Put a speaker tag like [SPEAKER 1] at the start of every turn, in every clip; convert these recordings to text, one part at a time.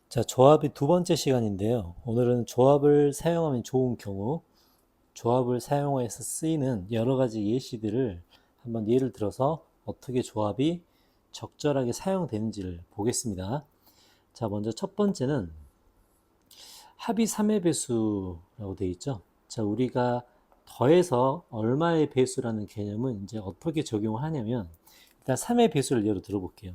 [SPEAKER 1] 자, 조합이 두 번째 시간인데요. 오늘은 조합을 사용하면 좋은 경우, 조합을 사용해서 쓰이는 여러 가지 예시들을 한번 예를 들어서 어떻게 조합이 적절하게 사용되는지를 보겠습니다. 자, 먼저 첫 번째는 합의 3의 배수라고 되어 있죠. 자, 우리가 더해서 얼마의 배수라는 개념은 이제 어떻게 적용을 하냐면 일단 3의 배수를 예로 들어볼게요.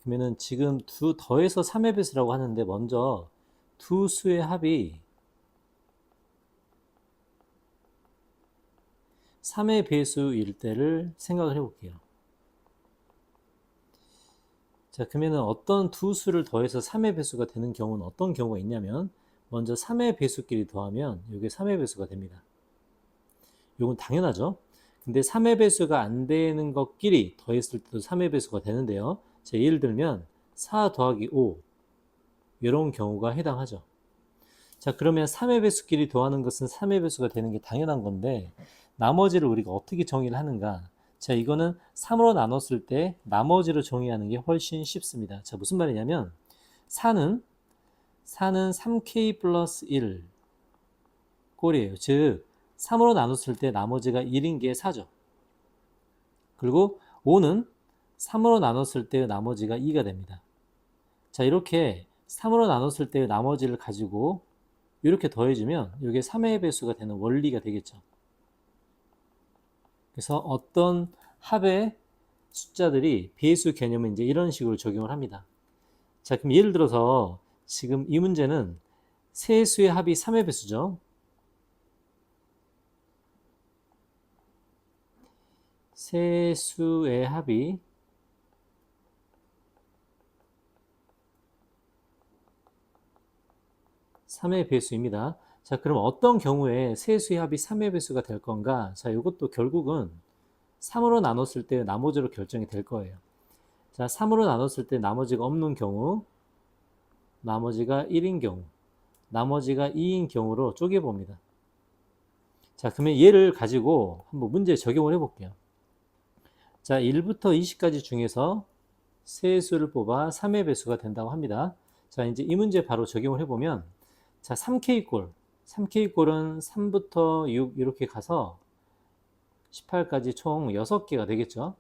[SPEAKER 1] 그러면은 지금 두 더해서 3의 배수라고 하는데 먼저 두 수의 합이 3의 배수일 때를 생각을 해볼게요. 자, 그러면은 어떤 두 수를 더해서 3의 배수가 되는 경우는 어떤 경우가 있냐면 먼저 3의 배수끼리 더하면 이게 3의 배수가 됩니다. 이건 당연하죠. 근데 3의 배수가 안 되는 것끼리 더했을 때도 3의 배수가 되는데요. 자, 예를 들면 4 더하기 5 이런 경우가 해당하죠. 자, 그러면 3의 배수끼리 더하는 것은 3의 배수가 되는 게 당연한 건데 나머지를 우리가 어떻게 정의를 하는가? 자, 이거는 3으로 나눴을 때 나머지로 정의하는 게 훨씬 쉽습니다. 자, 무슨 말이냐면 4는 3k 플러스 1 꼴이에요. 즉 3으로 나눴을 때 나머지가 1인 게 4죠. 그리고 5는 3으로 나눴을 때 나머지가 2가 됩니다. 자, 이렇게 3으로 나눴을 때 나머지를 가지고 이렇게 더해주면 이게 3의 배수가 되는 원리가 되겠죠. 그래서 어떤 합의 숫자들이 배수 개념은 이제 이런 식으로 적용을 합니다. 자, 그럼 예를 들어서 지금 이 문제는 세 수의 합이 3의 배수죠. 세 수의 합이 3의 배수입니다. 자, 그럼 어떤 경우에 세 수의 합이 3의 배수가 될 건가? 자, 이것도 결국은 3으로 나눴을 때 나머지로 결정이 될 거예요. 자, 3으로 나눴을 때 나머지가 없는 경우, 나머지가 1인 경우, 나머지가 2인 경우로 쪼개봅니다. 자, 그러면 얘를 가지고 한번 문제에 적용을 해볼게요. 자, 1부터 20까지 중에서 세 수를 뽑아 3의 배수가 된다고 합니다. 자, 이제 이 문제 바로 적용을 해보면, 자, 3K꼴. 3K꼴은 3부터 6 이렇게 가서 18까지 총 6개가 되겠죠.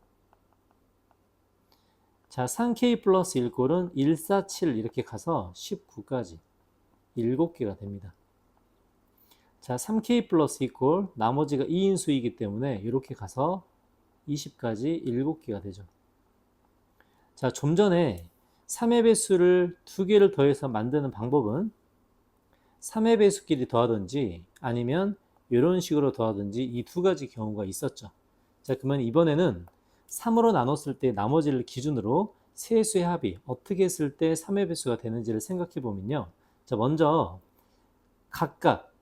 [SPEAKER 1] 자, 3K 플러스 1꼴은 1, 4, 7 이렇게 가서 19까지 7개가 됩니다. 자, 3K 플러스 2꼴 나머지가 2인수이기 때문에 이렇게 가서 20까지 7개가 되죠. 자, 좀 전에 3의 배수를 2개를 더해서 만드는 방법은 3의 배수끼리 더하든지 아니면 이런 식으로 더하든지 이 두 가지 경우가 있었죠. 자, 그러면 이번에는 3으로 나눴을 때 나머지를 기준으로 세 수의 합이 어떻게 했을 때 3의 배수가 되는지를 생각해 보면요. 자, 먼저 각각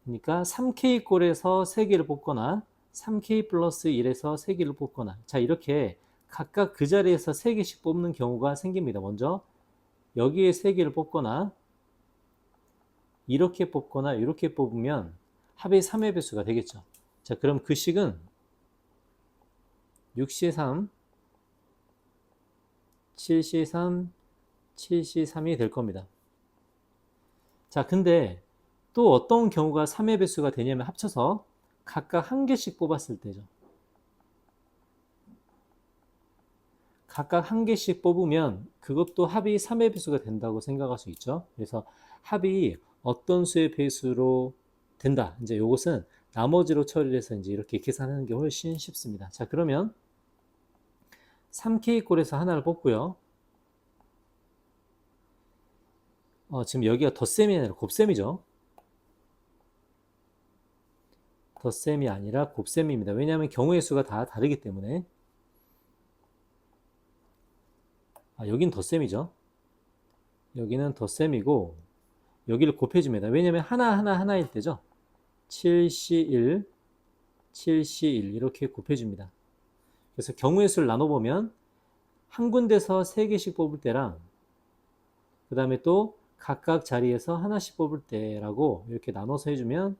[SPEAKER 1] 그러니까 3K 꼴에서 3개를 뽑거나 3K 플러스 1에서 3개를 뽑거나 자, 이렇게 각각 그 자리에서 3개씩 뽑는 경우가 생깁니다. 먼저 여기에 3개를 뽑거나 이렇게 뽑거나 이렇게 뽑으면 합의 3의 배수가 되겠죠. 자, 그럼 그 식은 6C3, 7C3, 7C3이 될 겁니다. 자, 근데 또 어떤 경우가 3의 배수가 되냐면 합쳐서 각각 한 개씩 뽑았을 때죠. 각각 한 개씩 뽑으면 그것도 합이 3의 배수가 된다고 생각할 수 있죠. 그래서 합이 어떤 수의 배수로 된다. 이제 이것은 나머지로 처리를 해서 이제 이렇게 계산하는 게 훨씬 쉽습니다. 자, 그러면 3K 꼴에서 하나를 뽑고요. 지금 여기가 덧셈이 아니라 곱셈이죠. 덧셈이 아니라 곱셈입니다. 왜냐하면 경우의 수가 다 다르기 때문에. 여긴 덧셈이죠. 여기는 덧셈이고 여기를 곱해줍니다. 왜냐하면 하나일 때죠. 7C1, 7C1 이렇게 곱해줍니다. 그래서 경우의 수를 나눠보면 한 군데서 3개씩 뽑을 때랑 그 다음에 또 각각 자리에서 하나씩 뽑을 때라고 이렇게 나눠서 해주면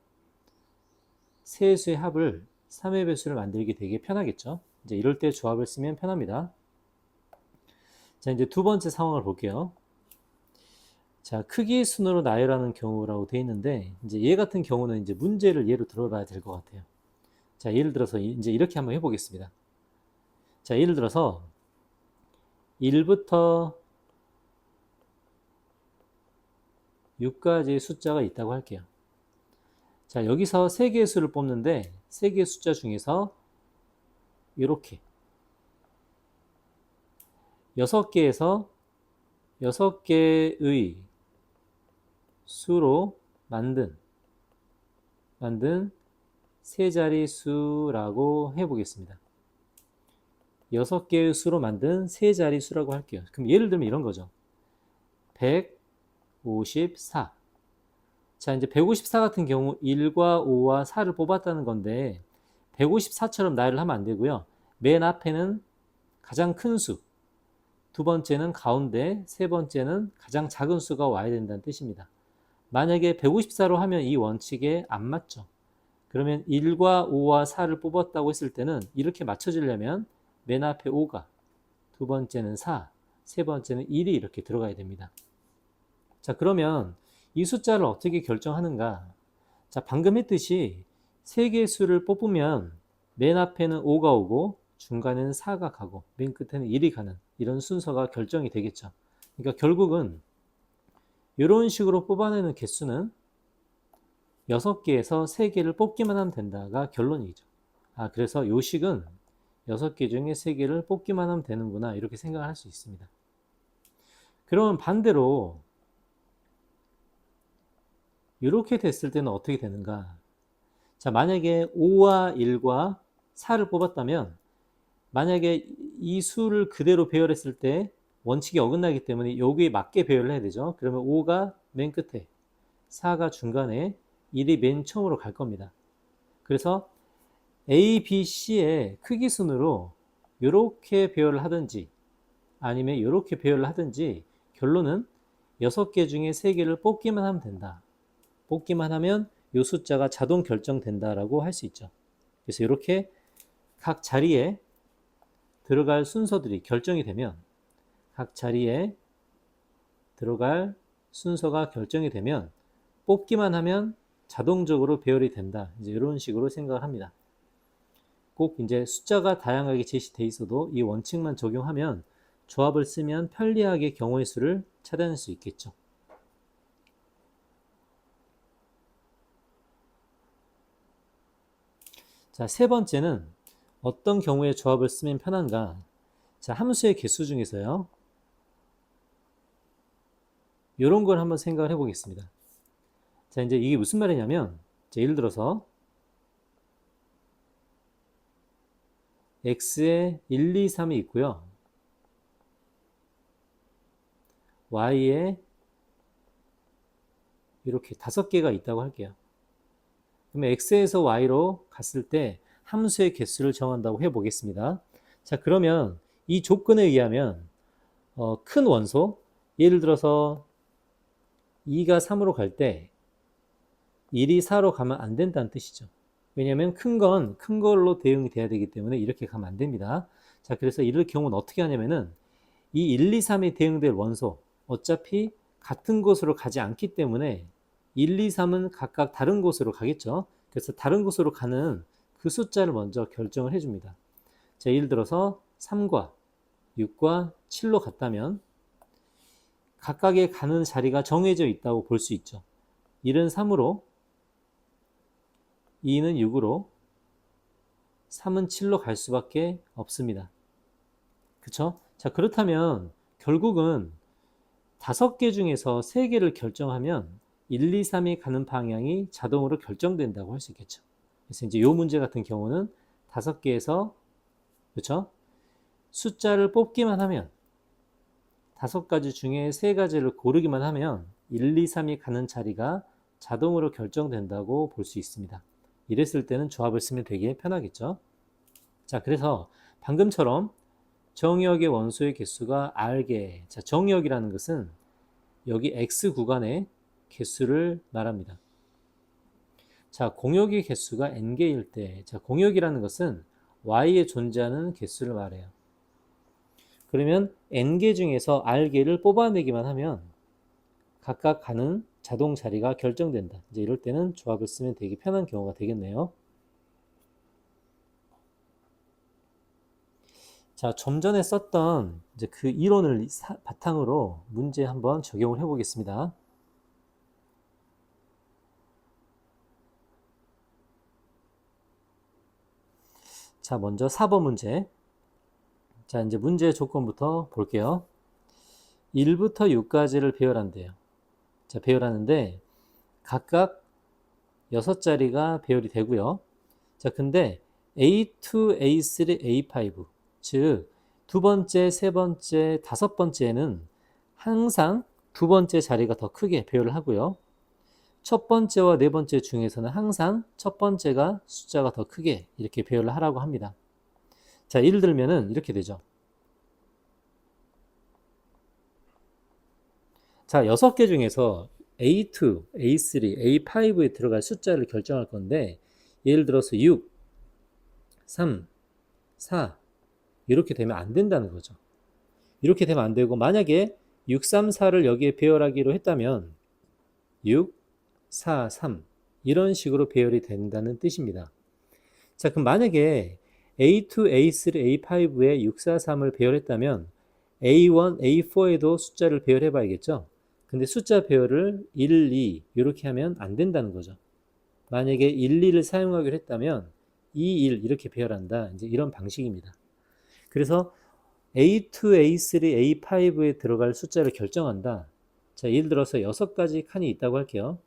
[SPEAKER 1] 세 수의 합을 3의 배수를 만들기 되게 편하겠죠. 이제 이럴 때 조합을 쓰면 편합니다. 자, 이제 두 번째 상황을 볼게요. 자, 크기 순으로 나열하는 경우라고 되어 있는데, 이제 얘 같은 경우는 이제 문제를 예로 들어봐야 될 것 같아요. 자, 예를 들어서 이제 이렇게 한번 해보겠습니다. 자, 예를 들어서 1부터 6까지의 숫자가 있다고 할게요. 자, 여기서 3개의 수를 뽑는데 3개의 숫자 중에서 이렇게 6개에서 6개의 수로 만든 세 자리 수라고 해보겠습니다. 6개의 수로 만든 세 자리 수라고 할게요. 그럼 예를 들면 이런 거죠. 154. 자, 이제 154 같은 경우 1과 5와 4를 뽑았다는 건데 154처럼 나열을 하면 안 되고요. 맨 앞에는 가장 큰 수, 두 번째는 가운데, 세 번째는 가장 작은 수가 와야 된다는 뜻입니다. 만약에 154로 하면 이 원칙에 안 맞죠. 그러면 1과 5와 4를 뽑았다고 했을 때는 이렇게 맞춰지려면 맨 앞에 5가, 두 번째는 4, 세 번째는 1이 이렇게 들어가야 됩니다. 자, 그러면 이 숫자를 어떻게 결정하는가? 자, 방금 했듯이 3개의 수를 뽑으면 맨 앞에는 5가 오고 중간에는 4가 가고 맨 끝에는 1이 가는 이런 순서가 결정이 되겠죠. 그러니까 결국은 이런 식으로 뽑아내는 개수는 6개에서 3개를 뽑기만 하면 된다가 결론이죠. 아, 그래서 요식은 6개 중에 3개를 뽑기만 하면 되는구나 이렇게 생각할 수 있습니다. 그러면 반대로 이렇게 됐을 때는 어떻게 되는가? 자, 만약에 5와 1과 4를 뽑았다면 만약에 이 수를 그대로 배열했을 때 원칙이 어긋나기 때문에 여기에 맞게 배열을 해야 되죠. 그러면 5가 맨 끝에, 4가 중간에, 1이 맨 처음으로 갈 겁니다. 그래서 A, B, C의 크기 순으로 이렇게 배열을 하든지 아니면 이렇게 배열을 하든지 결론은 6개 중에 3개를 뽑기만 하면 된다. 뽑기만 하면 이 숫자가 자동 결정된다라고 할 수 있죠. 그래서 이렇게 각 자리에 들어갈 순서들이 결정이 되면 각 자리에 들어갈 순서가 결정이 되면 뽑기만 하면 자동적으로 배열이 된다. 이제 이런 식으로 생각을 합니다. 꼭 이제 숫자가 다양하게 제시되어 있어도 이 원칙만 적용하면 조합을 쓰면 편리하게 경우의 수를 찾아낼 수 있겠죠. 자, 세 번째는 어떤 경우에 조합을 쓰면 편한가? 자, 함수의 개수 중에서요. 이런 걸 한번 생각을 해보겠습니다. 자, 이제 이게 무슨 말이냐면, 자, 예를 들어서 x에 1, 2, 3이 있고요. y에 이렇게 5개가 있다고 할게요. 그러면 x에서 y로 갔을 때 함수의 개수를 정한다고 해보겠습니다. 자, 그러면 이 조건에 의하면 큰 원소, 예를 들어서 2가 3으로 갈 때 1이 4로 가면 안 된다는 뜻이죠. 왜냐하면 큰 건 큰 걸로 대응이 돼야 되기 때문에 이렇게 가면 안 됩니다. 자, 그래서 이럴 경우는 어떻게 하냐면은 이 1, 2, 3이 대응될 원소 어차피 같은 곳으로 가지 않기 때문에 1, 2, 3은 각각 다른 곳으로 가겠죠. 그래서 다른 곳으로 가는 그 숫자를 먼저 결정을 해줍니다. 자, 예를 들어서 3과 6과 7로 갔다면 각각의 가는 자리가 정해져 있다고 볼 수 있죠. 1은 3으로, 2는 6으로, 3은 7로 갈 수밖에 없습니다. 그쵸? 자, 그렇다면 결국은 5개 중에서 3개를 결정하면 1, 2, 3이 가는 방향이 자동으로 결정된다고 할 수 있겠죠. 그래서 이제 이 문제 같은 경우는 5개에서, 그쵸? 숫자를 뽑기만 하면 5가지 중에 3가지를 고르기만 하면 1, 2, 3이 가는 자리가 자동으로 결정된다고 볼 수 있습니다. 이랬을 때는 조합을 쓰면 되게 편하겠죠. 자, 그래서 방금처럼 정의역의 원소의 개수가 R개. 자, 정의역이라는 것은 여기 X 구간의 개수를 말합니다. 자, 공역의 개수가 N개일 때, 자, 공역이라는 것은 Y에 존재하는 개수를 말해요. 그러면 N개 중에서 R개를 뽑아내기만 하면 각각 가는 자동 자리가 결정된다. 이제 이럴 때는 조합을 쓰면 되게 편한 경우가 되겠네요. 자, 좀 전에 썼던 이제 그 이론을 바탕으로 문제 한번 적용을 해보겠습니다. 자, 먼저 4번 문제. 자, 이제 문제 조건부터 볼게요. 1부터 6까지를 배열한대요. 자, 배열하는데 각각 6자리가 배열이 되고요. 자, 근데 A2, A3, A5, 즉 두 번째, 세 번째, 다섯 번째는 항상 두 번째 자리가 더 크게 배열을 하고요. 첫 번째와 네 번째 중에서는 항상 첫 번째가 숫자가 더 크게 이렇게 배열을 하라고 합니다. 자, 예를 들면은 이렇게 되죠. 자, 6개 중에서 A2, A3, A5에 들어갈 숫자를 결정할 건데 예를 들어서 6, 3, 4 이렇게 되면 안 된다는 거죠. 이렇게 되면 안 되고 만약에 6, 3, 4를 여기에 배열하기로 했다면 6, 4, 3 이런 식으로 배열이 된다는 뜻입니다. 자, 그럼 만약에 A2, A3, A5에 6, 4, 3을 배열했다면 A1, A4에도 숫자를 배열해 봐야겠죠. 근데 숫자 배열을 1, 2 이렇게 하면 안 된다는 거죠. 만약에 1, 2를 사용하기로 했다면 2, 1 이렇게 배열한다. 이제 이런 방식입니다. 그래서 A2, A3, A5에 들어갈 숫자를 결정한다. 자, 예를 들어서 6가지 칸이 있다고 할게요.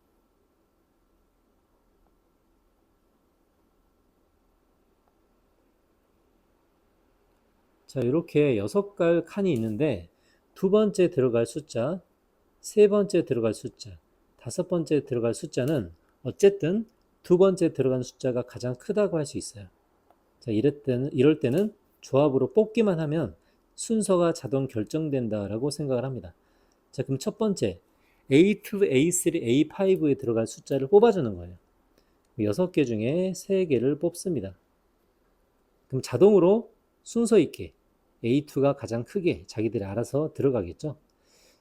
[SPEAKER 1] 자, 이렇게 6칸이 있는데 두 번째 들어갈 숫자, 세 번째 들어갈 숫자, 다섯 번째 들어갈 숫자는 어쨌든 두 번째 들어간 숫자가 가장 크다고 할 수 있어요. 자, 이럴 때는 조합으로 뽑기만 하면 순서가 자동 결정된다라고 생각을 합니다. 자, 그럼 첫 번째 A2, A3, A5에 들어갈 숫자를 뽑아주는 거예요. 6개 중에 3개를 뽑습니다. 그럼 자동으로 순서 있게 A2가 가장 크게 자기들이 알아서 들어가겠죠.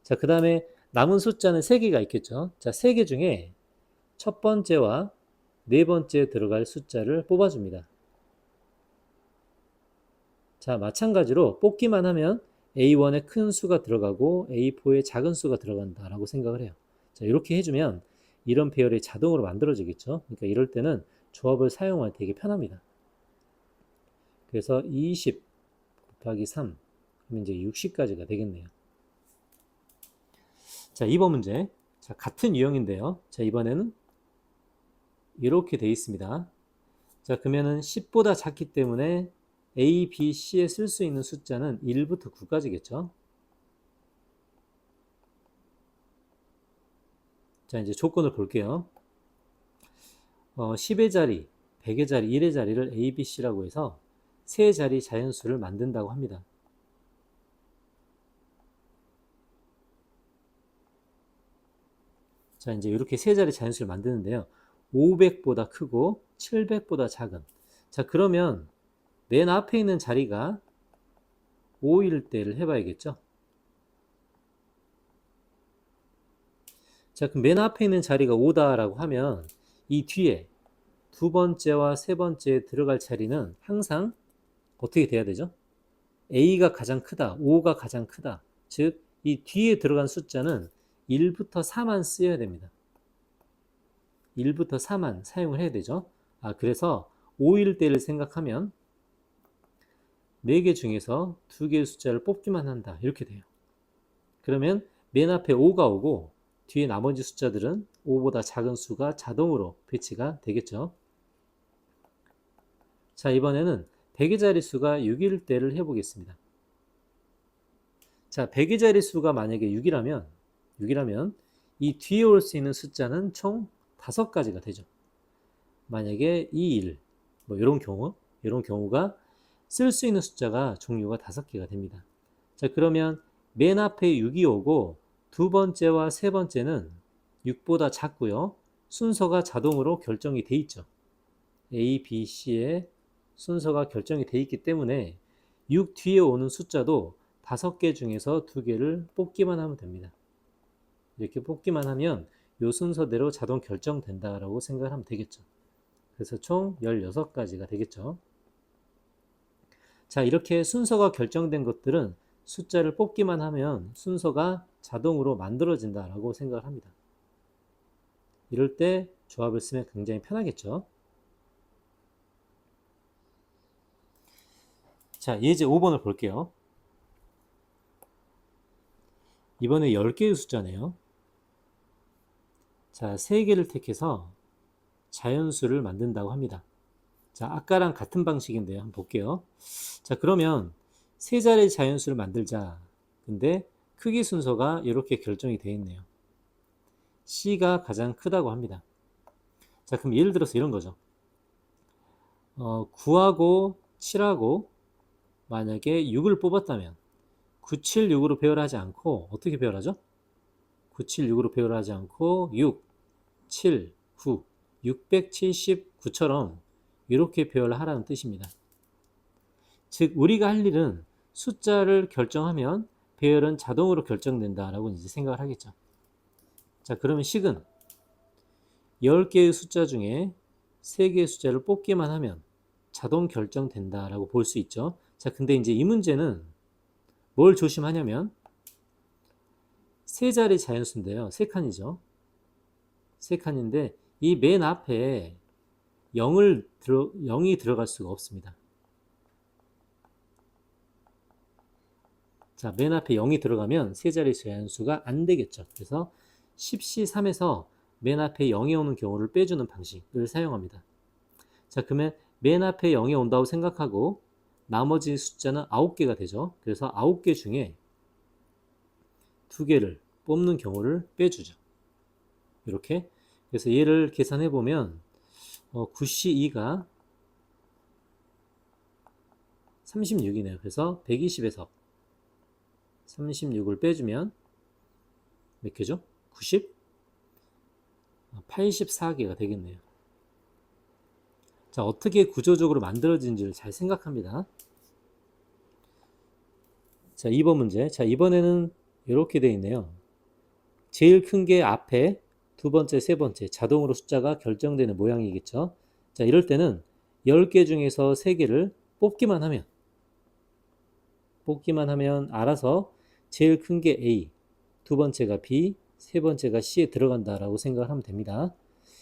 [SPEAKER 1] 자, 그 다음에 남은 숫자는 3개가 있겠죠. 자, 3개 중에 첫 번째와 네 번째 들어갈 숫자를 뽑아줍니다. 자, 마찬가지로 뽑기만 하면 A1에 큰 수가 들어가고 A4에 작은 수가 들어간다라고 생각을 해요. 자, 이렇게 해주면 이런 배열이 자동으로 만들어지겠죠. 그러니까 이럴 때는 조합을 사용할 때 되게 편합니다. 그래서 20 곱하기 3 하면 이제 60까지가 되겠네요. 자, 2번 문제. 자, 같은 유형인데요. 자, 이번에는 이렇게 돼 있습니다. 자, 그러면은 10보다 작기 때문에 A, B, C에 쓸 수 있는 숫자는 1부터 9까지겠죠. 자, 이제 조건을 볼게요. 10의 자리, 100의 자리, 1의 자리를 A, B, C라고 해서 세 자리 자연수를 만든다고 합니다. 자, 이제 이렇게 세 자리 자연수를 만드는데요. 500보다 크고 700보다 작은. 자, 그러면 맨 앞에 있는 자리가 5일 때를 해봐야겠죠. 자, 그럼 맨 앞에 있는 자리가 5다라고 하면 이 뒤에 두 번째와 세 번째에 들어갈 자리는 항상 어떻게 돼야 되죠? A가 가장 크다, 5가 가장 크다. 즉, 이 뒤에 들어간 숫자는 1부터 4만 쓰여야 됩니다. 1부터 4만 사용을 해야 되죠. 아, 그래서 5일 때를 생각하면 4개 중에서 2개의 숫자를 뽑기만 한다. 이렇게 돼요. 그러면 맨 앞에 5가 오고 뒤에 나머지 숫자들은 5보다 작은 수가 자동으로 배치가 되겠죠. 자, 이번에는 100의 자릿수가 6일 때를 해보겠습니다. 자, 100의 자릿수가 만약에 6이라면 이 뒤에 올 수 있는 숫자는 총 5가지가 되죠. 만약에 2, 1, 뭐 이런 경우가 쓸 수 있는 숫자가 종류가 5개가 됩니다. 자, 그러면 맨 앞에 6이 오고 두 번째와 세 번째는 6보다 작고요. 순서가 자동으로 결정이 돼 있죠. A, B, C의 순서가 결정이 돼 있기 때문에 6 뒤에 오는 숫자도 5개 중에서 2개를 뽑기만 하면 됩니다. 이렇게 뽑기만 하면 요 순서대로 자동 결정된다라고 생각을 하면 되겠죠. 그래서 총 16가지가 되겠죠. 자, 이렇게 순서가 결정된 것들은 숫자를 뽑기만 하면 순서가 자동으로 만들어진다라고 생각을 합니다. 이럴 때 조합을 쓰면 굉장히 편하겠죠. 자, 예제 5번을 볼게요. 이번에 10개의 숫자네요. 자, 3개를 택해서 자연수를 만든다고 합니다. 자, 아까랑 같은 방식인데요. 한번 볼게요. 자, 그러면 세 자리 자연수를 만들자. 근데 크기 순서가 이렇게 결정이 되어 있네요. C가 가장 크다고 합니다. 자, 그럼 예를 들어서 이런 거죠. 9하고 7하고 만약에 6을 뽑았다면 9, 7, 6으로 배열하지 않고 어떻게 배열하죠? 9, 7, 6으로 배열하지 않고 6, 7, 9, 679처럼 이렇게 배열하라는 뜻입니다. 즉 우리가 할 일은 숫자를 결정하면 배열은 자동으로 결정된다라고 이제 생각을 하겠죠. 자, 그러면 식은 10개의 숫자 중에 3개의 숫자를 뽑기만 하면 자동 결정된다라고 볼 수 있죠. 자, 근데 이제 이 문제는 뭘 조심하냐면 세 자리 자연수인데요. 3칸이죠. 3칸인데 이 맨 앞에 0이 들어갈 수가 없습니다. 자, 맨 앞에 0이 들어가면 세 자리 자연수가 안 되겠죠. 그래서 10C3에서 맨 앞에 0이 오는 경우를 빼주는 방식을 사용합니다. 자, 그러면 맨 앞에 0이 온다고 생각하고 나머지 숫자는 9개가 되죠. 그래서 9개 중에 2개를 뽑는 경우를 빼주죠. 이렇게. 그래서 얘를 계산해 보면 9C2가 36이네요. 그래서 120에서 36을 빼주면 몇 개죠? 90? 84개가 되겠네요. 자, 어떻게 구조적으로 만들어진지를 잘 생각합니다. 자, 2번 문제. 자, 이번에는 이렇게 되어 있네요. 제일 큰 게 앞에 두 번째, 세 번째 자동으로 숫자가 결정되는 모양이겠죠. 자, 이럴 때는 10개 중에서 3개를 뽑기만 하면 알아서 제일 큰 게 A, 두 번째가 B, 세 번째가 C에 들어간다라고 생각을 하면 됩니다.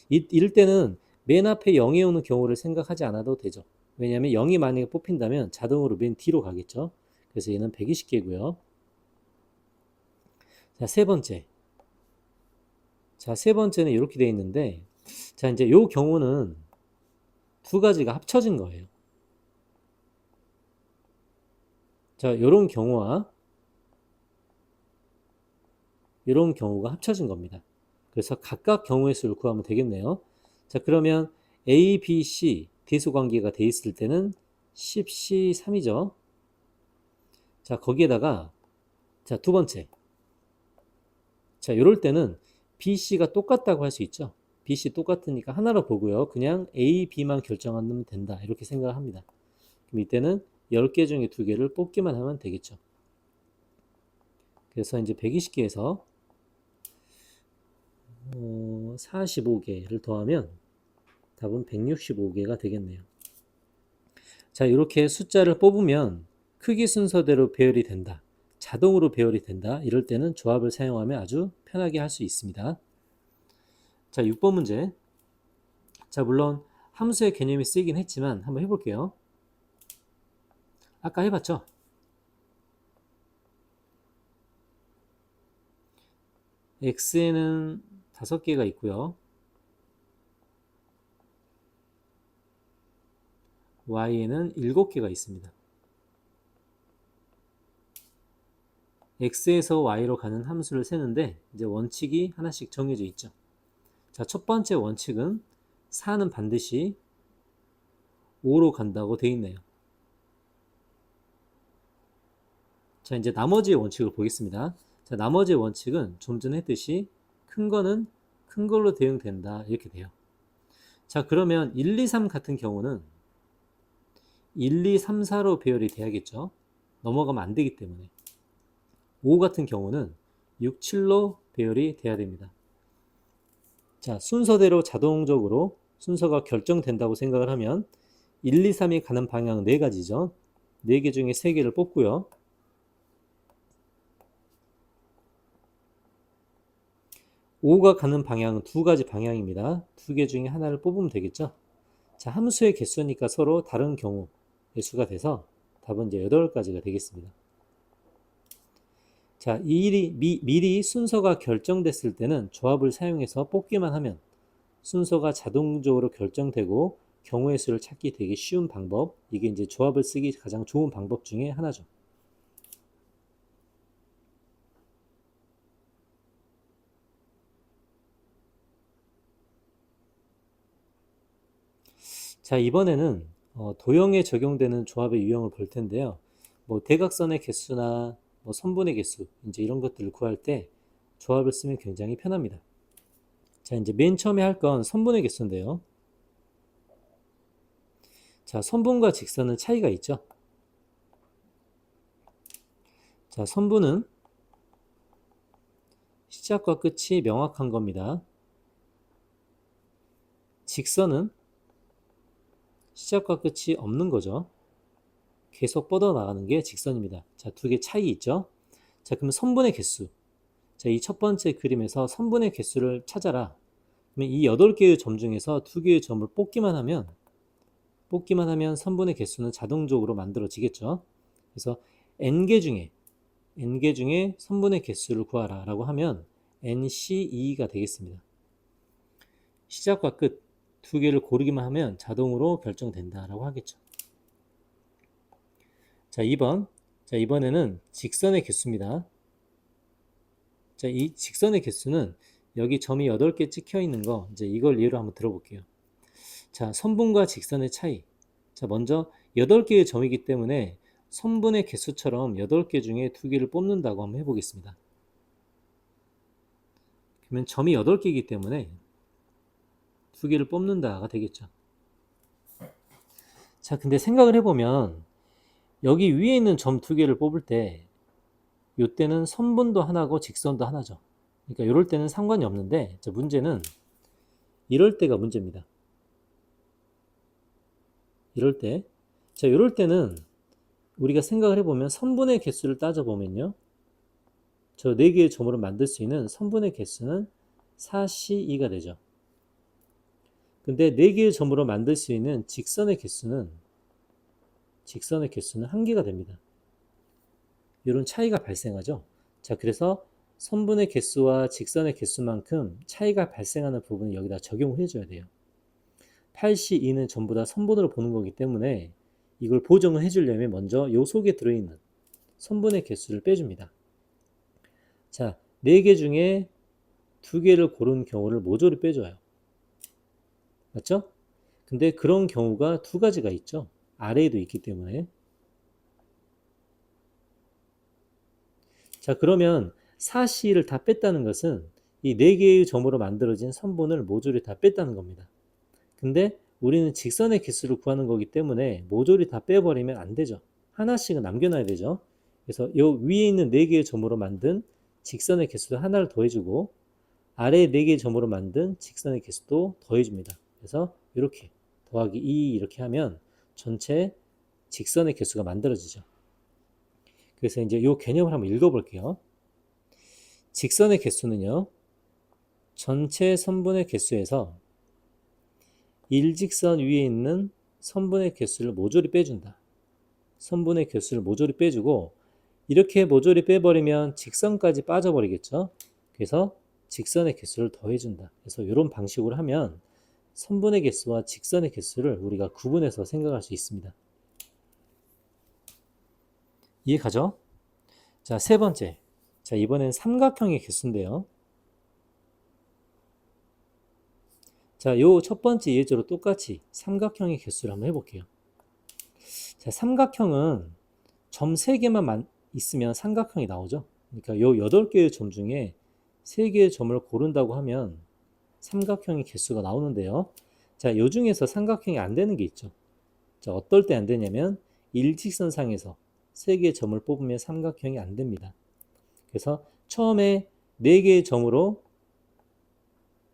[SPEAKER 1] 이럴 때는 맨 앞에 0이 오는 경우를 생각하지 않아도 되죠. 왜냐하면 0이 만약에 뽑힌다면 자동으로 맨 뒤로 가겠죠. 그래서 얘는 120개고요. 자, 세 번째. 자, 세 번째는 이렇게 되어 있는데, 자, 이제 요 경우는 두 가지가 합쳐진 거예요. 자, 요런 경우와 이런 경우가 합쳐진 겁니다. 그래서 각각 경우의 수를 구하면 되겠네요. 자, 그러면 A, B, C 대수 관계가 돼 있을 때는 10C3이죠. 자, 거기에다가 자, 두 번째. 자, 이럴 때는 B, C가 똑같다고 할 수 있죠. B, C 똑같으니까 하나로 보고요. 그냥 A, B만 결정하면 된다. 이렇게 생각을 합니다. 그럼 이때는 10개 중에 2개를 뽑기만 하면 되겠죠. 그래서 이제 120개에서 45개를 더하면 답은 165개가 되겠네요. 자, 이렇게 숫자를 뽑으면 크기 순서대로 배열이 된다. 자동으로 배열이 된다. 이럴 때는 조합을 사용하면 아주 편하게 할 수 있습니다. 자, 6번 문제. 자, 물론 함수의 개념이 쓰이긴 했지만 한번 해볼게요. 아까 해봤죠? x에는 5개가 있고요. y에는 7개가 있습니다. x에서 y로 가는 함수를 세는데 이제 원칙이 하나씩 정해져 있죠. 자, 첫 번째 원칙은 4는 반드시 5로 간다고 되어 있네요. 자, 이제 나머지의 원칙을 보겠습니다. 자, 나머지의 원칙은 좀 전에 했듯이 큰 거는 큰 걸로 대응된다. 이렇게 돼요. 자, 그러면 1, 2, 3 같은 경우는 1, 2, 3, 4로 배열이 돼야겠죠. 넘어가면 안 되기 때문에. 5 같은 경우는 6, 7로 배열이 돼야 됩니다. 자, 순서대로 자동적으로 순서가 결정된다고 생각을 하면 1, 2, 3이 가는 방향은 4가지죠. 4개 중에 3개를 뽑고요. 5가 가는 방향은 2가지 방향입니다. 2개 중에 하나를 뽑으면 되겠죠. 자, 함수의 개수니까 서로 다른 경우 개수가 돼서 답은 이제 8가지가 되겠습니다. 자, 미리 순서가 결정됐을 때는 조합을 사용해서 뽑기만 하면 순서가 자동적으로 결정되고 경우의 수를 찾기 되게 쉬운 방법, 이게 이제 조합을 쓰기 가장 좋은 방법 중에 하나죠. 자, 이번에는 도형에 적용되는 조합의 유형을 볼 텐데요. 뭐 대각선의 개수나 뭐 선분의 개수, 이제 이런 것들을 구할 때 조합을 쓰면 굉장히 편합니다. 자, 이제 맨 처음에 할 건 선분의 개수인데요. 자, 선분과 직선은 차이가 있죠. 자, 선분은 시작과 끝이 명확한 겁니다. 직선은 시작과 끝이 없는 거죠. 계속 뻗어나가는 게 직선입니다. 자, 두 개 차이 있죠. 자, 그러면 선분의 개수. 자, 이 첫 번째 그림에서 선분의 개수를 찾아라. 그러면 이 8개의 점 중에서 2개의 점을 뽑기만 하면 선분의 개수는 자동적으로 만들어지겠죠. 그래서 n개 중에 선분의 개수를 구하라 라고 하면 NC2가 되겠습니다. 시작과 끝 2개를 고르기만 하면 자동으로 결정된다 라고 하겠죠. 자, 2번. 자, 이번에는 직선의 개수입니다. 자, 이 직선의 개수는 여기 점이 8개 찍혀 있는 거, 이제 이걸 예로 한번 들어볼게요. 자, 선분과 직선의 차이. 자, 먼저 8개의 점이기 때문에 선분의 개수처럼 8개 중에 2개를 뽑는다고 한번 해보겠습니다. 그러면 점이 8개이기 때문에 2개를 뽑는다가 되겠죠. 자, 근데 생각을 해보면 여기 위에 있는 점 2개를 뽑을 때 이때는 선분도 하나고 직선도 하나죠. 그러니까 이럴 때는 상관이 없는데, 자, 문제는 이럴 때가 문제입니다. 이럴 때. 자, 이럴 때는 우리가 생각을 해보면 선분의 개수를 따져보면요. 저 4개의 점으로 만들 수 있는 선분의 개수는 4C2가 되죠. 근데 4개의 점으로 만들 수 있는 직선의 개수는 1개가 됩니다. 이런 차이가 발생하죠. 자, 그래서 선분의 개수와 직선의 개수만큼 차이가 발생하는 부분을 여기다 적용을 해줘야 돼요. 8C2는 전부 다 선분으로 보는 거기 때문에 이걸 보정을 해주려면 먼저 요 속에 들어있는 선분의 개수를 빼줍니다. 자, 4개 중에 2개를 고른 경우를 모조리 빼줘요. 맞죠? 근데 그런 경우가 2가지가 있죠. 아래에도 있기 때문에. 자, 그러면 4C를 다 뺐다는 것은 이 4개의 점으로 만들어진 선분을 모조리 다 뺐다는 겁니다. 근데 우리는 직선의 개수를 구하는 거기 때문에 모조리 다 빼버리면 안 되죠. 하나씩은 남겨놔야 되죠. 그래서 이 위에 있는 4개의 점으로 만든 직선의 개수도 하나를 더해주고 아래에 4개의 점으로 만든 직선의 개수도 더해줍니다. 그래서 이렇게 더하기 2 이렇게 하면 전체 직선의 개수가 만들어지죠. 그래서 이제 이 개념을 한번 읽어볼게요. 직선의 개수는요, 전체 선분의 개수에서 일직선 위에 있는 선분의 개수를 모조리 빼준다. 선분의 개수를 모조리 빼주고 이렇게 모조리 빼버리면 직선까지 빠져버리겠죠. 그래서 직선의 개수를 더해준다. 그래서 이런 방식으로 하면 선분의 개수와 직선의 개수를 우리가 구분해서 생각할 수 있습니다. 이해가죠? 자, 3번째. 자, 이번엔 삼각형의 개수인데요. 자, 요 첫 번째 예제로 똑같이 삼각형의 개수를 한번 해볼게요. 자, 삼각형은 점 3개만 있으면 삼각형이 나오죠. 그러니까 요 8개의 점 중에 3개의 점을 고른다고 하면 삼각형의 개수가 나오는데요. 자, 요 중에서 삼각형이 안 되는 게 있죠. 자, 어떨 때 안 되냐면 일직선상에서 3개의 점을 뽑으면 삼각형이 안 됩니다. 그래서 처음에 4개의 점으로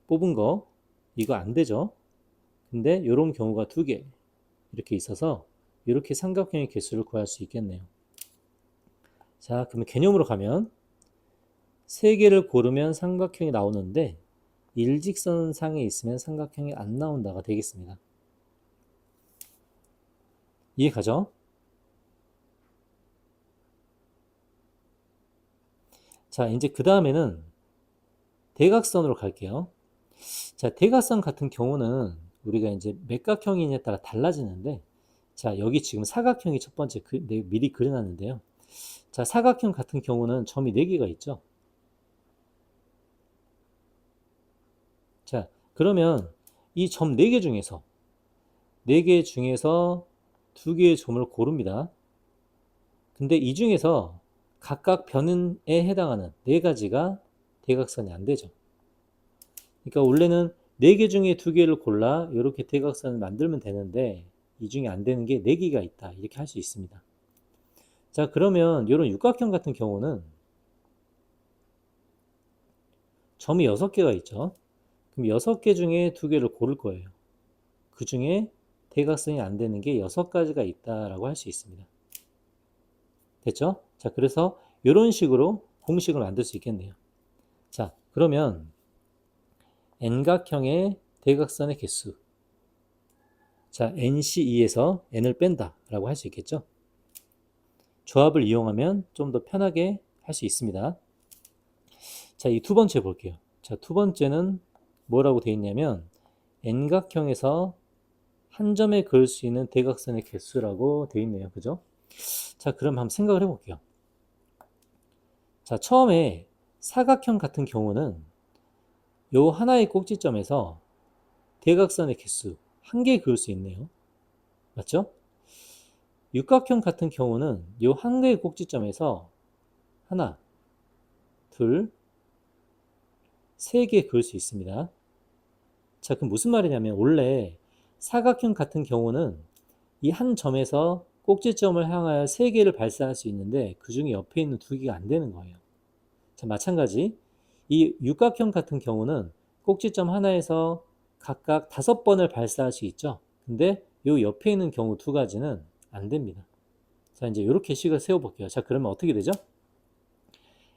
[SPEAKER 1] 뽑은 거 이거 안 되죠. 근데 이런 경우가 2개 이렇게 있어서 이렇게 삼각형의 개수를 구할 수 있겠네요. 자, 그러면 개념으로 가면 3개를 고르면 삼각형이 나오는데 일직선상에 있으면 삼각형이 안 나온다가 되겠습니다. 이해 가죠? 자, 이제 그 다음에는 대각선으로 갈게요. 자, 대각선 같은 경우는 우리가 이제 맥각형이냐에 따라 달라지는데, 자, 여기 지금 사각형이 첫 번째 미리 그려놨는데요. 자, 사각형 같은 경우는 점이 4개가 있죠. 자, 그러면 이 점 4개 중에서 4개 중에서 2개의 점을 고릅니다. 근데 이 중에서 각각 변에 해당하는 4가지가 대각선이 안 되죠. 그러니까 원래는 4개 중에 2개를 골라 이렇게 대각선을 만들면 되는데 이 중에 안 되는 게 4개가 있다. 이렇게 할 수 있습니다. 자, 그러면 이런 육각형 같은 경우는 점이 6개가 있죠. 그럼 6개 중에 2개를 고를 거예요. 그 중에 대각선이 안 되는 게 6가지가 있다라고 할 수 있습니다. 됐죠? 자, 그래서 이런 식으로 공식을 만들 수 있겠네요. 자, 그러면 n각형의 대각선의 개수. 자, nc2에서 n을 뺀다 라고 할 수 있겠죠? 조합을 이용하면 좀 더 편하게 할 수 있습니다. 자, 이 2번째 볼게요. 자, 2번째는 뭐라고 되어 있냐면 n각형에서 한 점에 그을 수 있는 대각선의 개수라고 되어 있네요. 그죠? 자, 그럼 한번 생각을 해볼게요. 자, 처음에 사각형 같은 경우는 요 하나의 꼭지점에서 대각선의 개수 1개 그을 수 있네요. 맞죠? 육각형 같은 경우는 요 한 개의 꼭지점에서 하나, 둘, 3개 그을 수 있습니다. 자, 그럼 무슨 말이냐면 원래 사각형 같은 경우는 이 한 점에서 꼭지점을 향하여 3개를 발사할 수 있는데 그 중에 옆에 있는 2개가 안 되는 거예요. 자, 마찬가지 이 육각형 같은 경우는 꼭지점 하나에서 각각 5번을 발사할 수 있죠. 근데 요 옆에 있는 경우 2가지는 안 됩니다. 자, 이제 이렇게 식을 세워볼게요. 자, 그러면 어떻게 되죠?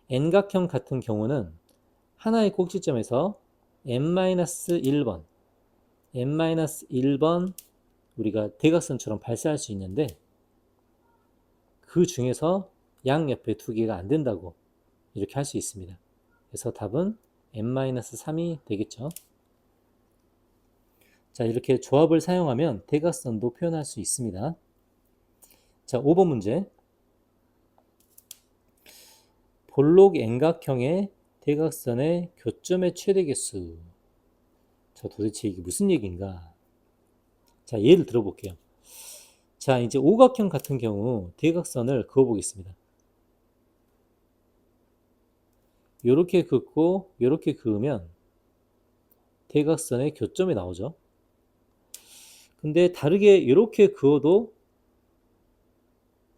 [SPEAKER 1] n각형 같은 경우는 하나의 꼭지점에서 n-1번, n-1번 우리가 대각선처럼 발사할 수 있는데 그 중에서 양옆에 2개가 안 된다고 이렇게 할 수 있습니다. 그래서 답은 n-3이 되겠죠. 자, 이렇게 조합을 사용하면 대각선도 표현할 수 있습니다. 자, 5번 문제. 볼록 N각형의 대각선의 교점의 최대 개수. 자, 도대체 이게 무슨 얘기인가? 자, 예를 들어볼게요. 자, 이제 오각형 같은 경우 대각선을 그어보겠습니다. 요렇게 긋고 요렇게 그으면 대각선의 교점이 나오죠. 근데 다르게 이렇게 그어도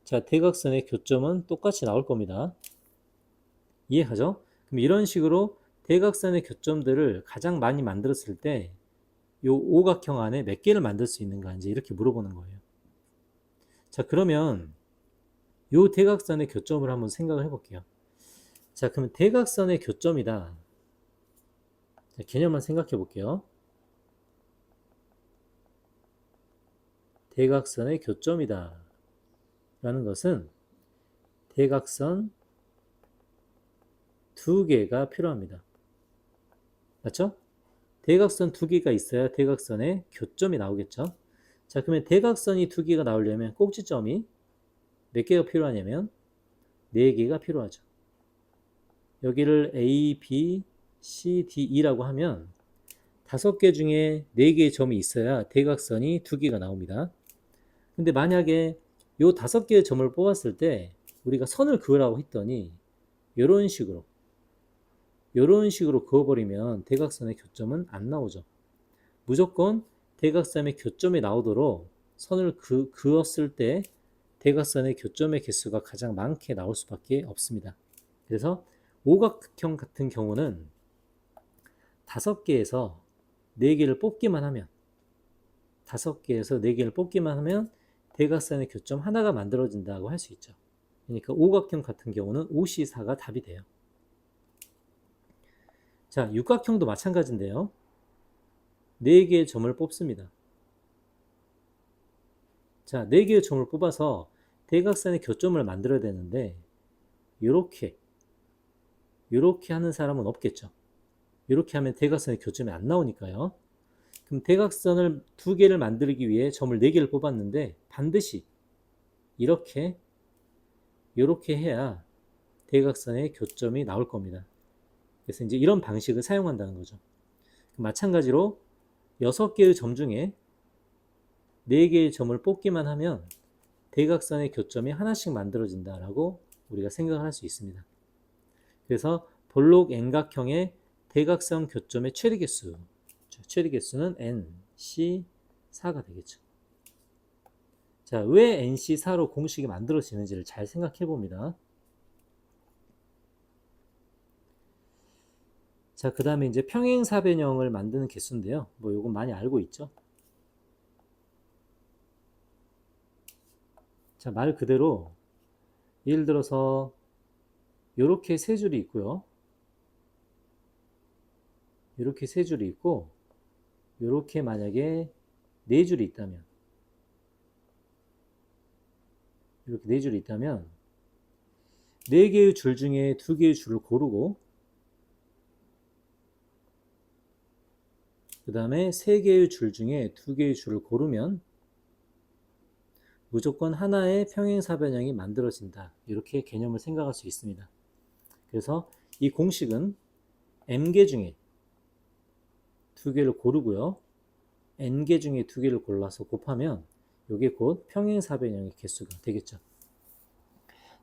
[SPEAKER 1] 자, 대각선의 교점은 똑같이 나올 겁니다. 이해하죠? 그럼 이런 식으로 대각선의 교점들을 가장 많이 만들었을 때 요 오각형 안에 몇 개를 만들 수 있는가 이제 이렇게 물어보는 거예요. 자, 그러면 요 대각선의 교점을 한번 생각을 해볼게요. 자, 그러면 대각선의 교점이다. 자, 개념만 생각해 볼게요. 대각선의 교점이다 라는 것은 대각선 2개가 필요합니다. 맞죠? 대각선 2개가 있어야 대각선의 교점이 나오겠죠. 자, 그러면 대각선이 2개가 나오려면 꼭지점이 몇 개가 필요하냐면 4개가 필요하죠. 여기를 A, B, C, D, E라고 하면 5개 중에 4개의 점이 있어야 대각선이 2개가 나옵니다. 근데 만약에 이 5개의 점을 뽑았을 때 우리가 선을 그으라고 했더니 이런 식으로 그어버리면 대각선의 교점은 안 나오죠. 무조건 대각선의 교점이 나오도록 선을 그었을 때 대각선의 교점의 개수가 가장 많게 나올 수밖에 없습니다. 그래서 오각형 같은 경우는 5개에서 4개를 뽑기만 하면 5개에서 4개를 뽑기만 하면 대각선의 교점 하나가 만들어진다고 할 수 있죠. 그러니까 오각형 같은 경우는 OC4가 답이 돼요. 자, 육각형도 마찬가지인데요. 4개의 점을 뽑습니다. 자, 4개의 점을 뽑아서 대각선의 교점을 만들어야 되는데 이렇게 하는 사람은 없겠죠. 이렇게 하면 대각선의 교점이 안 나오니까요. 그럼 대각선을 2개를 만들기 위해 점을 4개를 뽑았는데 반드시 이렇게 해야 대각선의 교점이 나올 겁니다. 그래서 이제 이런 방식을 사용한다는 거죠. 마찬가지로 6개의 점 중에 4개의 점을 뽑기만 하면 대각선의 교점이 하나씩 만들어진다라고 우리가 생각을 할 수 있습니다. 그래서 볼록 N각형의 대각선 교점의 최대 개수, 최대 개수는 NC4가 되겠죠. 자, 왜 NC4로 공식이 만들어지는지를 잘 생각해 봅니다. 자, 그 다음에 이제 평행사변형을 만드는 개수인데요. 뭐 이건 많이 알고 있죠. 자, 말 그대로 예를 들어서 이렇게 3줄이 있고요. 이렇게 3줄이 있고 이렇게 만약에 4줄이 있다면 이렇게 4줄이 있다면 4개의 줄 중에 2개의 줄을 고르고 그 다음에 3개의 줄 중에 2개의 줄을 고르면 무조건 하나의 평행사변형이 만들어진다. 이렇게 개념을 생각할 수 있습니다. 그래서 이 공식은 m개 중에 2개를 고르고요. n개 중에 2개를 골라서 곱하면 이게 곧 평행사변형의 개수가 되겠죠.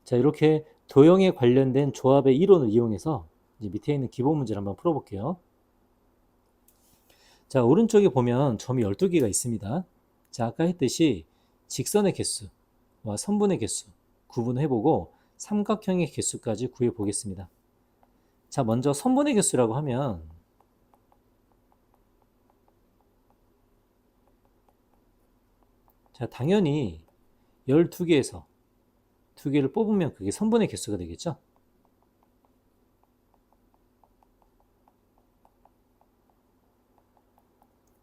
[SPEAKER 1] 자, 이렇게 도형에 관련된 조합의 이론을 이용해서 이제 밑에 있는 기본 문제를 한번 풀어볼게요. 자, 오른쪽에 보면 점이 12개가 있습니다. 자, 아까 했듯이 직선의 개수와 선분의 개수 구분해보고 삼각형의 개수까지 구해보겠습니다. 자, 먼저 선분의 개수라고 하면 자, 당연히 12개에서 2개를 뽑으면 그게 선분의 개수가 되겠죠.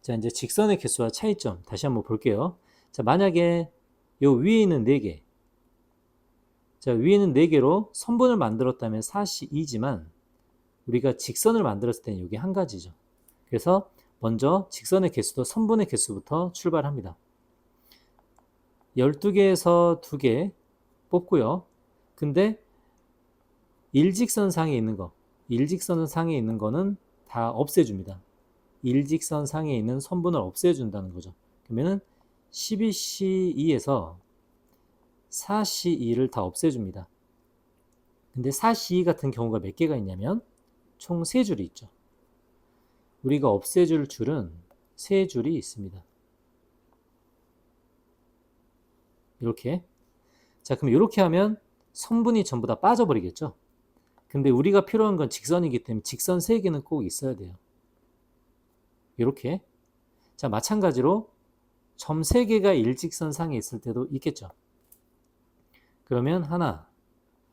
[SPEAKER 1] 자, 이제 직선의 개수와 차이점 다시 한번 볼게요. 자, 만약에 요 위에 있는 4개, 자, 위에 있는 4개로 선분을 만들었다면 4시 2지만 우리가 직선을 만들었을 때는 이게 한 가지죠. 그래서 먼저 직선의 개수도 선분의 개수부터 출발합니다. 12개에서 2개 뽑고요. 근데 일직선 상에 있는 거, 일직선 상에 있는 거는 다 없애줍니다. 일직선 상에 있는 선분을 없애준다는 거죠. 그러면은 12C2에서 4C2를 다 없애줍니다. 근데 4C2 같은 경우가 몇 개가 있냐면 총 3줄이 있죠. 우리가 없애줄 줄은 3줄이 있습니다. 이렇게. 자, 그럼 이렇게 하면 선분이 전부 다 빠져버리겠죠. 근데 우리가 필요한 건 직선이기 때문에 직선 3개는 꼭 있어야 돼요. 이렇게. 자, 마찬가지로 점 3개가 일직선 상에 있을 때도 있겠죠. 그러면 하나,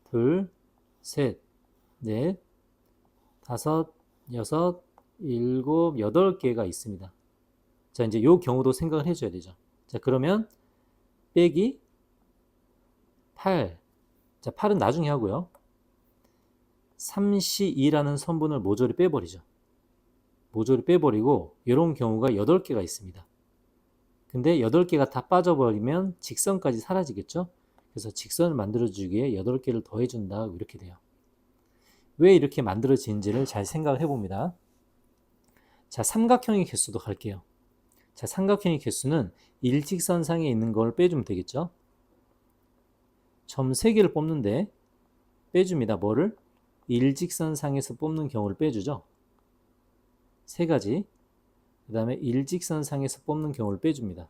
[SPEAKER 1] 둘, 셋, 넷, 다섯, 여섯, 일곱, 8개가 있습니다. 자, 이제 이 경우도 생각을 해줘야 되죠. 자, 그러면 빼기 8. 자, 8은 나중에 하고요. 3C2라는 선분을 모조리 빼버리죠. 모조리 빼버리고 이런 경우가 8개가 있습니다. 근데 8개가 다 빠져버리면 직선까지 사라지겠죠. 그래서 직선을 만들어주기에 8개를 더해준다 이렇게 돼요. 왜 이렇게 만들어지는지를 잘 생각을 해봅니다. 자, 삼각형의 개수도 갈게요. 자, 삼각형의 개수는 일직선상에 있는 걸 빼주면 되겠죠. 점 3개를 뽑는데 빼줍니다. 뭐를? 일직선상에서 뽑는 경우를 빼주죠. 3가지. 그 다음에 일직선상에서 뽑는 경우를 빼줍니다.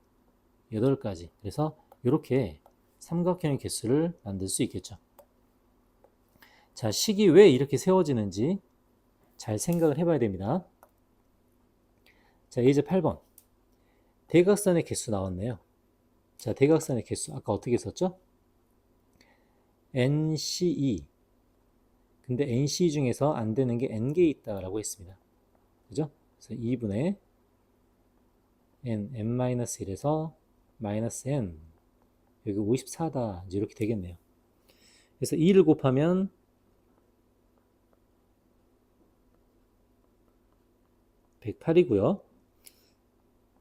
[SPEAKER 1] 8가지. 그래서 이렇게 삼각형의 개수를 만들 수 있겠죠. 자, 식이 왜 이렇게 세워지는지 잘 생각을 해봐야 됩니다. 자, 이제 8번. 대각선의 개수 나왔네요. 자, 대각선의 개수 아까 어떻게 썼죠? NCE. 근데 NC 중에서 안 되는 게 N개 있다라고 했습니다. 그죠? 그래서 2분의 N-1에서 마이너스 N. 여기 54다. 이제 이렇게 되겠네요. 그래서 2를 곱하면 108이고요.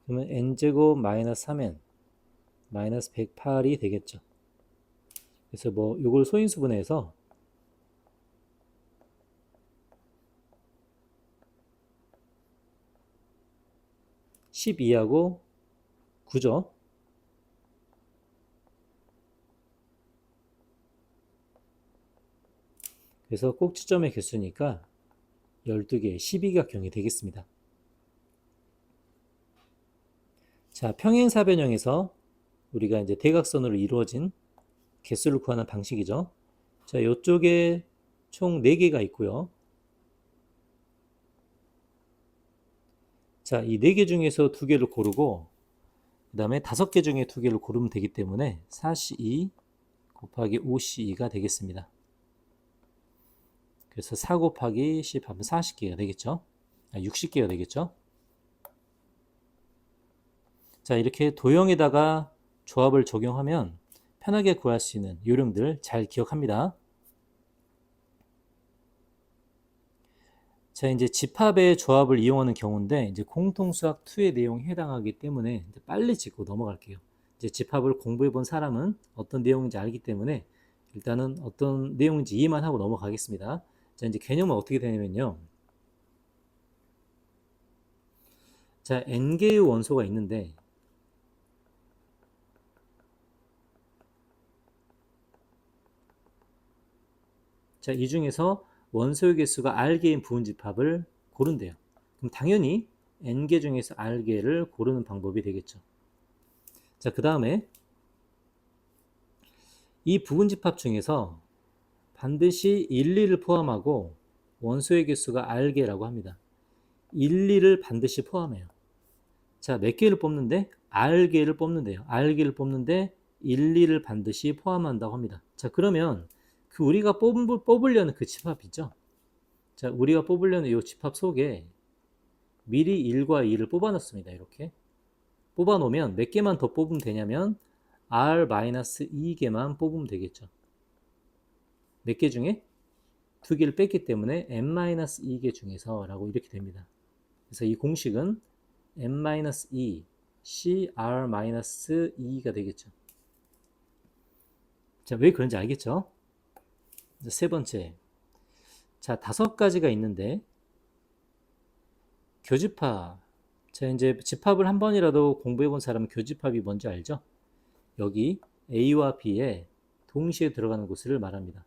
[SPEAKER 1] 그러면 N제곱 마이너스 3N 마이너스 108이 되겠죠. 그래서 뭐 이걸 소인수분해해서 12하고 9죠. 그래서 꼭지점의 개수니까 12개, 12각형이 되겠습니다. 자, 평행사변형에서 우리가 이제 대각선으로 이루어진 개수를 구하는 방식이죠. 자, 이쪽에 총 4개가 있고요. 자, 이 4개 중에서 2개를 고르고 그 다음에 5개 중에 2개를 고르면 되기 때문에 4C2 곱하기 5C2가 되겠습니다. 그래서 4 곱하기 10 하면 40개가 되겠죠. 60개가 되겠죠. 자, 이렇게 도형에다가 조합을 적용하면 편하게 구할 수 있는 요령들 잘 기억합니다. 자, 이제 집합의 조합을 이용하는 경우인데 이제 공통수학 2의 내용에 해당하기 때문에 이제 빨리 짚고 넘어갈게요. 이제 집합을 공부해 본 사람은 어떤 내용인지 알기 때문에 일단은 어떤 내용인지 이해만 하고 넘어가겠습니다. 자, 이제 개념은 어떻게 되냐면요. 자, n개의 원소가 있는데 자, 이 중에서 원소의 개수가 r개인 부분집합을 고른대요. 그럼 당연히 n개 중에서 r개를 고르는 방법이 되겠죠. 자, 그 다음에 이 부분집합 중에서 반드시 1, 2를 포함하고 원소의 개수가 r개라고 합니다. 1, 2를 반드시 포함해요. 자, 몇 개를 뽑는데? r개를 뽑는데요. r개를 뽑는데 1, 2를 반드시 포함한다고 합니다. 자, 그러면 그 우리가 뽑으려는 그 집합이죠. 자, 우리가 뽑으려는 이 집합 속에 미리 1과 2를 뽑아놨습니다. 이렇게 뽑아놓으면 몇 개만 더 뽑으면 되냐면 R-2개만 뽑으면 되겠죠. 몇 개 중에? 2개를 뺐기 때문에 n-2개 중에서 라고 이렇게 됩니다. 그래서 이 공식은 n-2 CR-2가 되겠죠. 자, 왜 그런지 알겠죠? 세 번째. 자, 5가지가 있는데 교집합. 자, 이제 집합을 한 번이라도 공부해 본 사람은 교집합이 뭔지 알죠? 여기 A와 B에 동시에 들어가는 곳을 말합니다.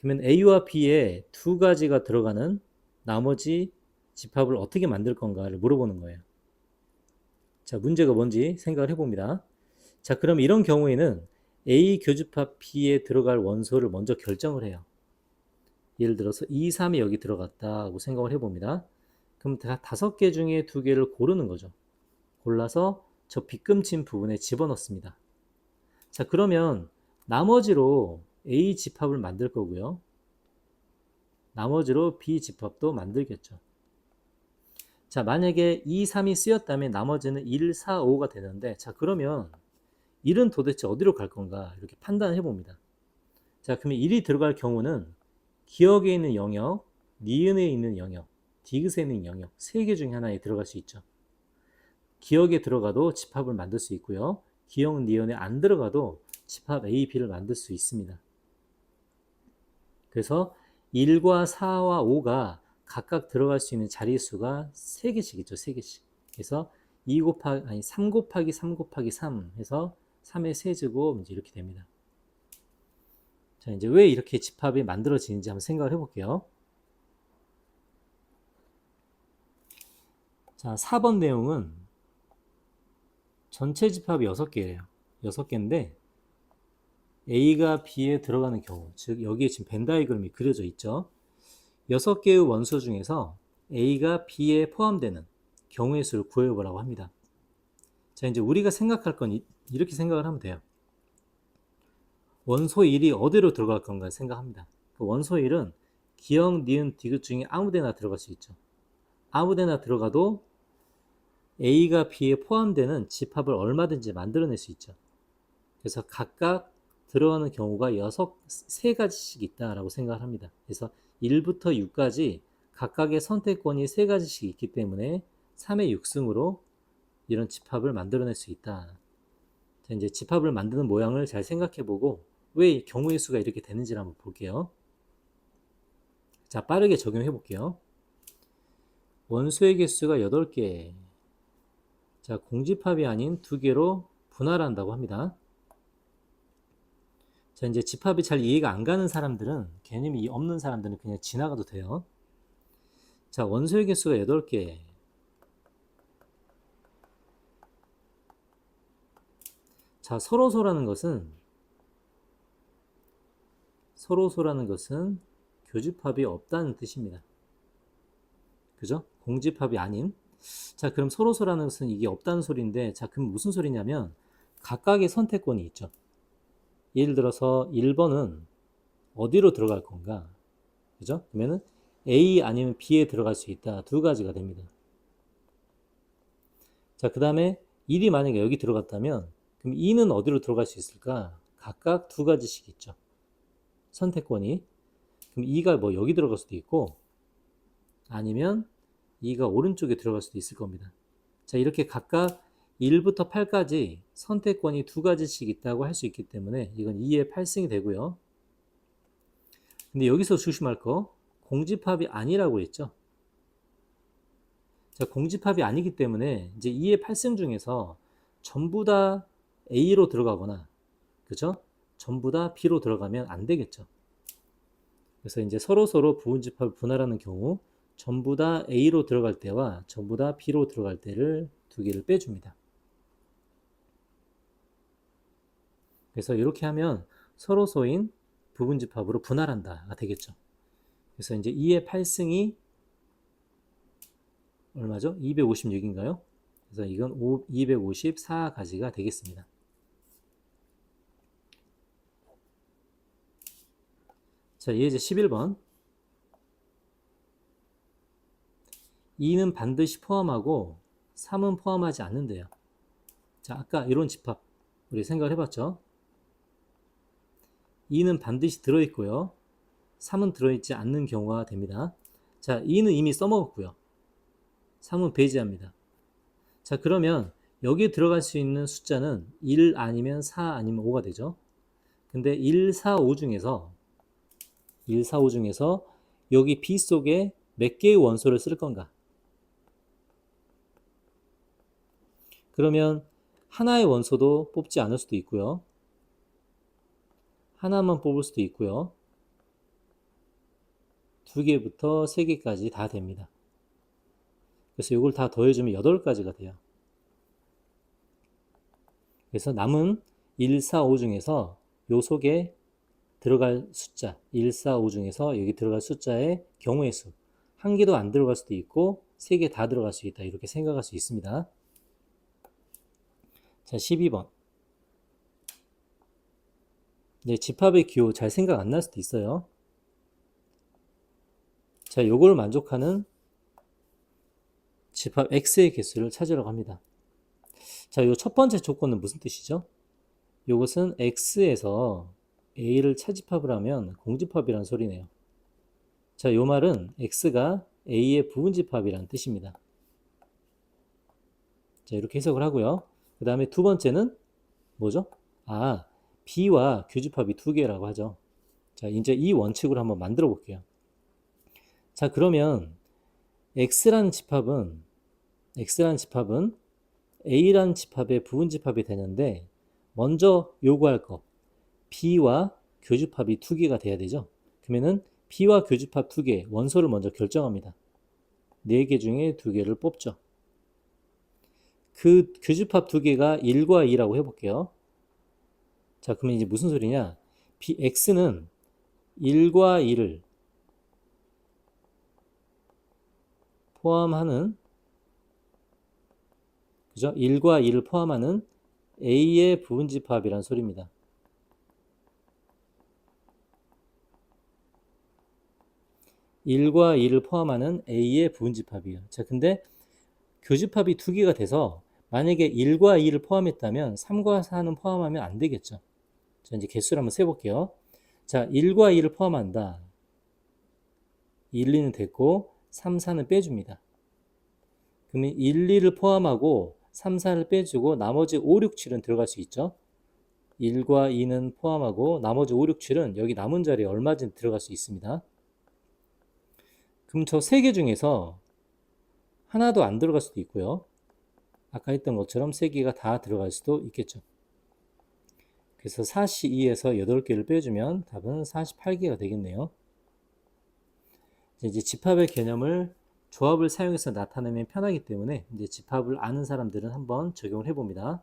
[SPEAKER 1] 그러면 A와 B에 2가지가 들어가는 나머지 집합을 어떻게 만들 건가를 물어보는 거예요. 자, 문제가 뭔지 생각을 해봅니다. 자, 그럼 이런 경우에는 A 교집합 B에 들어갈 원소를 먼저 결정을 해요. 예를 들어서 2, 3이 여기 들어갔다고 생각을 해봅니다. 그럼 5개 중에 2개를 고르는 거죠. 골라서 저 빗금친 부분에 집어넣습니다. 자, 그러면 나머지로 A 집합을 만들 거고요. 나머지로 B 집합도 만들겠죠. 자, 만약에 2, 3이 쓰였다면 나머지는 1, 4, 5가 되는데 자, 그러면 1은 도대체 어디로 갈 건가 이렇게 판단을 해봅니다. 자, 그러면 1이 들어갈 경우는 기억에 있는 영역, 니은에 있는 영역, 디귿에 있는 영역 3개 중에 하나에 들어갈 수 있죠. 기억에 들어가도 집합을 만들 수 있고요. 기억, 니은에 안 들어가도 집합 A, B를 만들 수 있습니다. 그래서 1과 4와 5가 각각 들어갈 수 있는 자릿수가 3개씩이죠. 3개씩. 그래서 3 곱하기 3 곱하기 3 해서 3의 세제곱 이렇게 됩니다. 자, 이제 왜 이렇게 집합이 만들어지는지 한번 생각을 해볼게요. 자, 4번 내용은 전체 집합이 6개예요. 6개인데 A가 B에 들어가는 경우, 즉 여기에 지금 벤 다이그램이 그려져 있죠. 6개의 원소 중에서 A가 B에 포함되는 경우의 수를 구해보라고 합니다. 자, 이제 우리가 생각할 건 이렇게 생각을 하면 돼요. 원소 1이 어디로 들어갈 건가 생각합니다. 그 원소 1은 기역, 니은, 디귿 중에 아무 데나 들어갈 수 있죠. 아무 데나 들어가도 A가 B에 포함되는 집합을 얼마든지 만들어낼 수 있죠. 그래서 각각 들어가는 경우가 3가지씩 있다라고 생각을 합니다. 그래서 1부터 6까지 각각의 선택권이 3가지씩 있기 때문에 3의 6승으로 이런 집합을 만들어낼 수 있다. 자, 이제 집합을 만드는 모양을 잘 생각해보고 왜 경우의 수가 이렇게 되는지를 한번 볼게요. 자, 빠르게 적용해 볼게요. 원소의 개수가 8개. 자, 공집합이 아닌 2개로 분할한다고 합니다. 자, 이제 집합이 잘 이해가 안 가는 사람들은, 개념이 없는 사람들은 그냥 지나가도 돼요. 자, 원소의 개수가 8개. 자, 서로소라는 것은 교집합이 없다는 뜻입니다. 그죠? 공집합이 아닌. 자, 그럼 서로소라는 것은 이게 없다는 소리인데, 자, 그럼 무슨 소리냐면 각각의 선택권이 있죠. 예를 들어서 1번은 어디로 들어갈 건가? 그죠? 그러면은 A 아니면 B에 들어갈 수 있다. 2가지가 됩니다. 자, 그 다음에 1이 만약에 여기 들어갔다면 그럼 2는 어디로 들어갈 수 있을까? 각각 2가지씩 있죠. 선택권이. 그럼 2가 뭐 여기 들어갈 수도 있고 아니면 2가 오른쪽에 들어갈 수도 있을 겁니다. 자, 이렇게 각각 1부터 8까지 선택권이 2가지씩 있다고 할 수 있기 때문에 이건 2의 8승이 되고요. 근데 여기서 조심할 거, 공집합이 아니라고 했죠. 자, 공집합이 아니기 때문에 이제 2의 8승 중에서 전부 다 A로 들어가거나, 그죠? 전부 다 B로 들어가면 안 되겠죠. 그래서 이제 서로 부분집합을 분할하는 경우 전부 다 A로 들어갈 때와 전부 다 B로 들어갈 때를 2개를 빼줍니다. 그래서 이렇게 하면 서로소인 부분집합으로 분할한다가 되겠죠. 그래서 이제 2의 8승이 얼마죠? 256인가요? 그래서 이건 254가지가 되겠습니다. 자, 예제 11번. 2는 반드시 포함하고 3은 포함하지 않는데요. 자, 아까 이런 집합 우리 생각을 해봤죠? 2는 반드시 들어있고요. 3은 들어있지 않는 경우가 됩니다. 자, 2는 이미 써먹었고요. 3은 배제합니다. 자, 그러면 여기에 들어갈 수 있는 숫자는 1 아니면 4 아니면 5가 되죠. 근데 1, 4, 5 중에서 여기 B 속에 몇 개의 원소를 쓸 건가? 그러면 하나의 원소도 뽑지 않을 수도 있고요. 하나만 뽑을 수도 있고요. 2개부터 3개까지 다 됩니다. 그래서 이걸 다 더해주면 8가지가 돼요. 그래서 남은 1, 4, 5 중에서 요 속에 들어갈 숫자 1, 4, 5 중에서 여기 들어갈 숫자의 경우의 수 1개도 안 들어갈 수도 있고 3개 다 들어갈 수 있다. 이렇게 생각할 수 있습니다. 자, 12번. 네, 집합의 기호 잘 생각 안 날 수도 있어요. 자, 요걸 만족하는 집합 X의 개수를 찾으라고 합니다. 자, 요 첫 번째 조건은 무슨 뜻이죠? 요것은 X에서 A를 차집합을 하면 공집합이라는 소리네요. 자, 요 말은 X가 A의 부분집합이라는 뜻입니다. 자, 이렇게 해석을 하고요. 그 다음에 두 번째는 뭐죠? 아, B와 교집합이 2개라고 하죠. 자, 이제 이 원칙으로 한번 만들어 볼게요. 자, 그러면 X라는 집합은 A라는 집합의 부분집합이 되는데 먼저 요구할 거 B와 교집합이 2개가 돼야 되죠. 그러면은 B와 교집합 2개 원소를 먼저 결정합니다. 4개 중에 2개를 뽑죠. 그 교집합 2개가 1과 2라고 해볼게요. 자, 그러면 이제 무슨 소리냐? x는 1과 2를 포함하는, 그죠? 1과 2를 포함하는 a의 부분집합이란 소리입니다. 1과 2를 포함하는 a의 부분집합이에요. 자, 근데 교집합이 두 개가 돼서 만약에 1과 2를 포함했다면 3과 4는 포함하면 안 되겠죠. 자, 이제 개수를 한번 세볼게요. 자, 1과 2를 포함한다. 1, 2는 됐고 3, 4는 빼줍니다. 그러면 1, 2를 포함하고 3, 4를 빼주고 나머지 5, 6, 7은 들어갈 수 있죠. 1과 2는 포함하고 나머지 5, 6, 7은 여기 남은 자리에 얼마든지 들어갈 수 있습니다. 그럼 저 세 개 중에서 하나도 안 들어갈 수도 있고요. 아까 했던 것처럼 세 개가 다 들어갈 수도 있겠죠. 그래서 42에서 8개를 빼주면 답은 48개가 되겠네요. 이제 집합의 개념을 조합을 사용해서 나타내면 편하기 때문에 이제 집합을 아는 사람들은 한번 적용을 해봅니다.